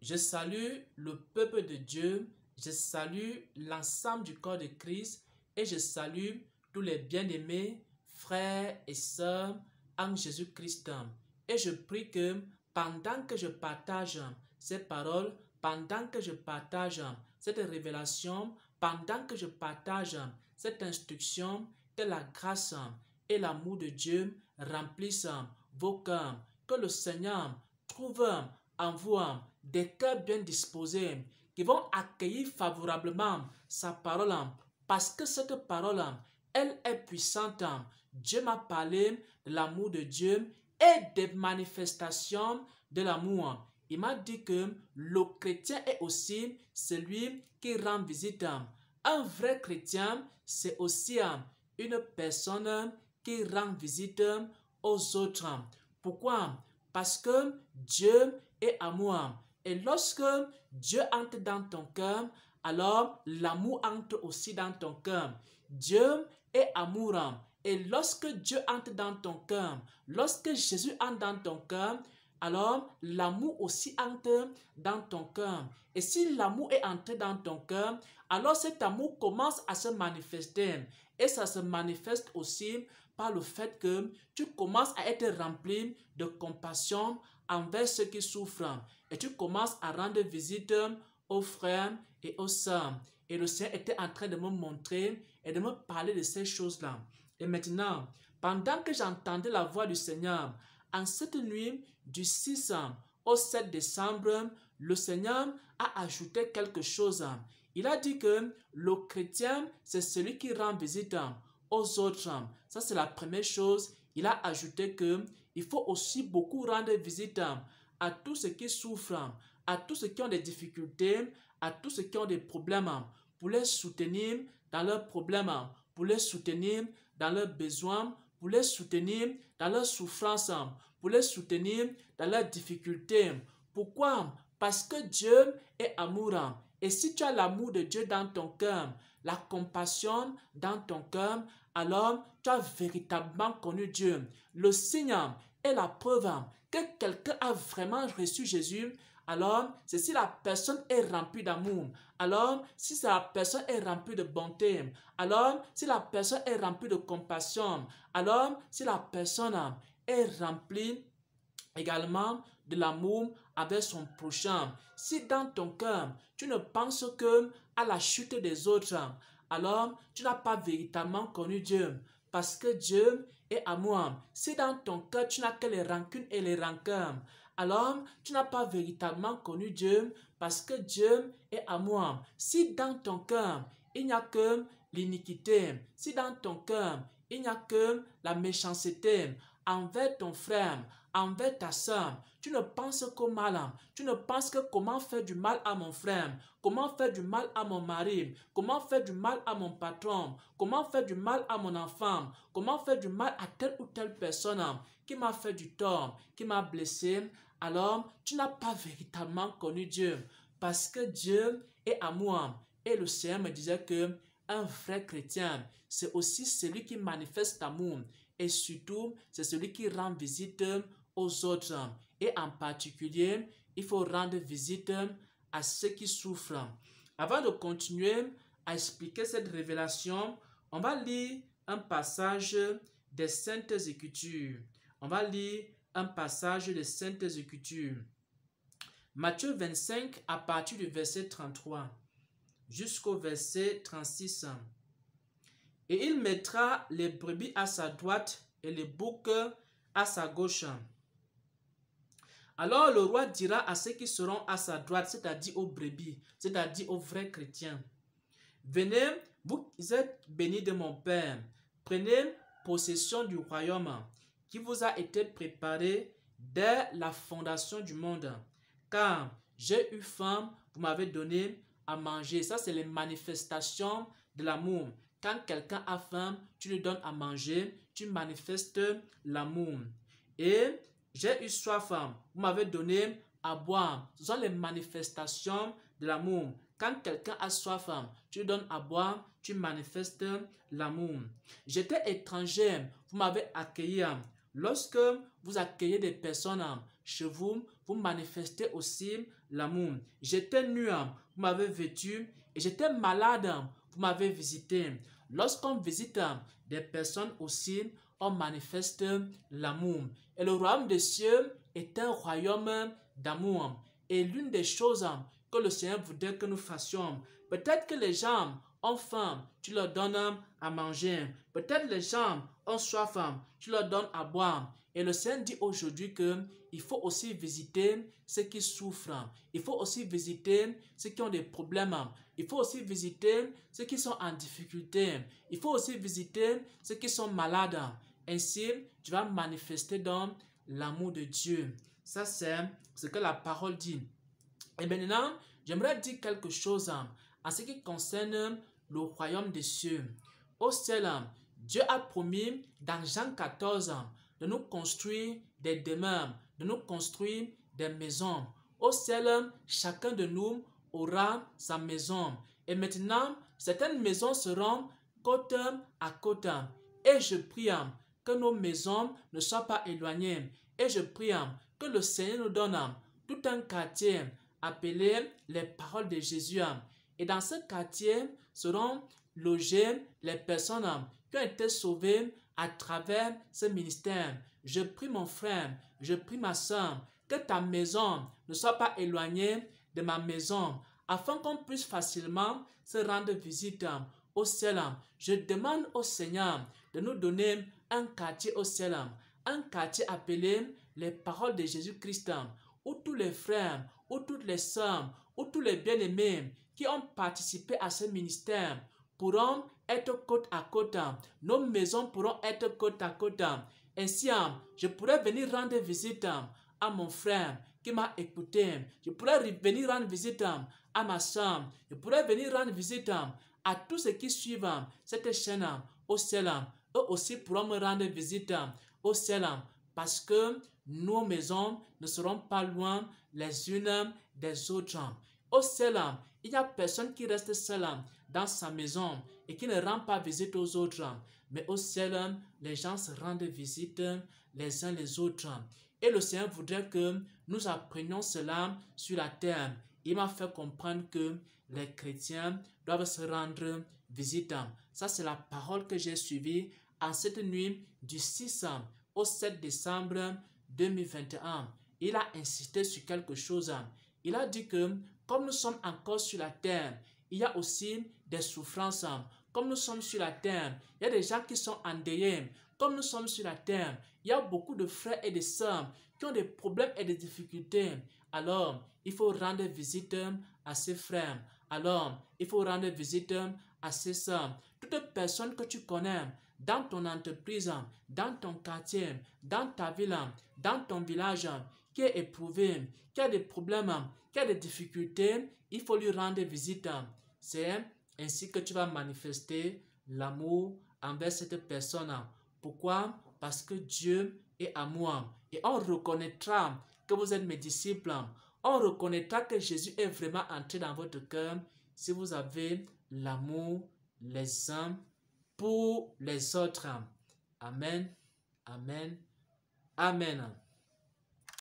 Je salue le peuple de Dieu, je salue l'ensemble du corps de Christ et je salue tous les bien-aimés, frères et sœurs en Jésus-Christ. Et je prie que pendant que je partage ces paroles, pendant que je partage cette révélation, pendant que je partage cette instruction, que la grâce et l'amour de Dieu remplissent vos cœurs, que le Seigneur trouve en vous des cœurs bien disposés qui vont accueillir favorablement sa parole parce que cette parole, elle est puissante. Dieu m'a parlé de l'amour de Dieu et des manifestations de l'amour. Il m'a dit que le chrétien est aussi celui qui rend visite. Un vrai chrétien, c'est aussi une personne qui rend visite aux autres. Pourquoi? Parce que Dieu est amour. Et lorsque Dieu entre dans ton cœur, alors l'amour entre aussi dans ton cœur. Dieu est amour. Et lorsque Dieu entre dans ton cœur, lorsque Jésus entre dans ton cœur, alors l'amour aussi entre dans ton cœur. Et si l'amour est entré dans ton cœur, alors cet amour commence à se manifester. Et ça se manifeste aussi par le fait que tu commences à être rempli de compassion envers ceux qui souffrent. Et tu commences à rendre visite aux frères et aux sœurs. Et le Seigneur était en train de me montrer et de me parler de ces choses-là. Et maintenant, pendant que j'entendais la voix du Seigneur, en cette nuit du 6 au 7 décembre, le Seigneur a ajouté quelque chose. Il a dit que le chrétien, c'est celui qui rend visite aux autres. Ça, c'est la première chose. Il a ajouté que il faut aussi beaucoup rendre visite à tous ceux qui souffrent, à tous ceux qui ont des difficultés, à tous ceux qui ont des problèmes, pour les soutenir dans leurs problèmes, pour les soutenir dans leurs besoins, pour les soutenir dans leurs souffrances, pour les soutenir dans leurs difficultés. Pourquoi? Parce que Dieu est amour. Et si tu as l'amour de Dieu dans ton cœur, la compassion dans ton cœur, alors tu as véritablement connu Dieu. Le signe est la preuve que quelqu'un a vraiment reçu Jésus. Alors, c'est si la personne est remplie d'amour. Alors, si la personne est remplie de bonté. Alors, si la personne est remplie de compassion. Alors, si la personne est remplie également de l'amour avec son prochain. Si dans ton cœur, tu ne penses que à la chute des autres, alors tu n'as pas véritablement connu Dieu. Parce que Dieu est amour. Si dans ton cœur, tu n'as que les rancunes et les rancœurs, alors tu n'as pas véritablement connu Dieu parce que Dieu est amour. Si dans ton cœur, il n'y a que l'iniquité, si dans ton cœur, il n'y a que la méchanceté envers ton frère, envers ta soeur, tu ne penses qu'au mal, tu ne penses que comment faire du mal à mon frère, comment faire du mal à mon mari, comment faire du mal à mon patron, comment faire du mal à mon enfant, comment faire du mal à telle ou telle personne qui m'a fait du tort, qui m'a blessé, alors tu n'as pas véritablement connu Dieu parce que Dieu est amour. Et le Seigneur me disait que un vrai chrétien, c'est aussi celui qui manifeste l'amour et surtout, c'est celui qui rend visite aux autres. Et en particulier, il faut rendre visite à ceux qui souffrent. Avant de continuer à expliquer cette révélation, on va lire un passage des Saintes Écritures. On va lire un passage des Saintes Écritures. Matthieu 25 à partir du verset 33 jusqu'au verset 36. Et il mettra les brebis à sa droite et les boucs à sa gauche. Alors le roi dira à ceux qui seront à sa droite, c'est-à-dire aux brebis, c'est-à-dire aux vrais chrétiens, venez, vous êtes bénis de mon Père, prenez possession du royaume qui vous a été préparé dès la fondation du monde. Car j'ai eu faim, vous m'avez donné à manger. Ça, c'est les manifestations de l'amour. Quand quelqu'un a faim, tu lui donnes à manger, tu manifestes l'amour. Et j'ai eu soif, vous m'avez donné à boire. Ce sont les manifestations de l'amour. Quand quelqu'un a soif, tu lui donnes à boire, tu manifestes l'amour. J'étais étranger, vous m'avez accueilli. Lorsque vous accueillez des personnes chez vous, vous manifestez aussi l'amour. J'étais nu, vous m'avez vêtu, et j'étais malade, vous m'avez visité. Lorsqu'on visite des personnes aussi, on manifeste l'amour. Et le royaume des cieux est un royaume d'amour. Et l'une des choses que le Seigneur voudrait que nous fassions, peut-être que les gens ont faim, tu leur donnes à manger. Peut-être les gens ont soif, tu leur donnes à boire. Et le Seigneur dit aujourd'hui qu'il faut aussi visiter ceux qui souffrent. Il faut aussi visiter ceux qui ont des problèmes. Il faut aussi visiter ceux qui sont en difficulté. Il faut aussi visiter ceux qui sont malades. Ainsi, tu vas manifester dans l'amour de Dieu. Ça, c'est ce que la parole dit. Et maintenant, j'aimerais dire quelque chose en ce qui concerne le royaume des cieux. Au ciel, Dieu a promis dans Jean 14 de nous construire des demeures, de nous construire des maisons. Au ciel, chacun de nous aura sa maison. Et maintenant, certaines maisons seront côte à côte. Et je prie que nos maisons ne soient pas éloignées. Et je prie que le Seigneur nous donne tout un quartier appelé les paroles de Jésus. Et dans ce quartier seront logées les personnes qui ont été sauvées à travers ce ministère. Je prie mon frère, je prie ma soeur, que ta maison ne soit pas éloignée de ma maison, afin qu'on puisse facilement se rendre visite au ciel. Je demande au Seigneur de nous donner un quartier au ciel, un quartier appelé les paroles de Jésus-Christ, où tous les frères, où toutes les sœurs, où tous les bien-aimés qui ont participé à ce ministère pourront être côte à côte. Nos maisons pourront être côte à côte. Ainsi, je pourrais venir rendre visite à mon frère qui m'a écouté. Je pourrais venir rendre visite à ma soeur. Je pourrais venir rendre visite à tous ceux qui suivent cette chaîne au ciel. Eux aussi pourront me rendre visite au ciel parce que nos maisons ne seront pas loin les unes des autres. Au ciel, il n'y a personne qui reste seul dans sa maison et qui ne rend pas visite aux autres. Mais au ciel, les gens se rendent visite les uns les autres. Et le Seigneur voudrait que nous apprenions cela sur la terre. Il m'a fait comprendre que les chrétiens doivent se rendre visite. Ça, c'est la parole que j'ai suivie en cette nuit du 6 au 7 décembre 2021. Il a insisté sur quelque chose. Il a dit que comme nous sommes encore sur la terre, il y a aussi des souffrances. Comme nous sommes sur la terre, il y a des gens qui sont endeuillés. Comme nous sommes sur la terre, il y a beaucoup de frères et de sœurs qui ont des problèmes et des difficultés. Alors, il faut rendre visite à ces frères. Alors, il faut rendre visite à ces sœurs. Toute personne que tu connais dans ton entreprise, dans ton quartier, dans ta ville, dans ton village, qui est éprouvé, qui a des problèmes, qui a des difficultés, il faut lui rendre visite. C'est ainsi que tu vas manifester l'amour envers cette personne. Pourquoi? Parce que Dieu est amour. Et on reconnaîtra que vous êtes mes disciples. On reconnaîtra que Jésus est vraiment entré dans votre cœur si vous avez l'amour les uns pour les autres. Amen, amen, amen.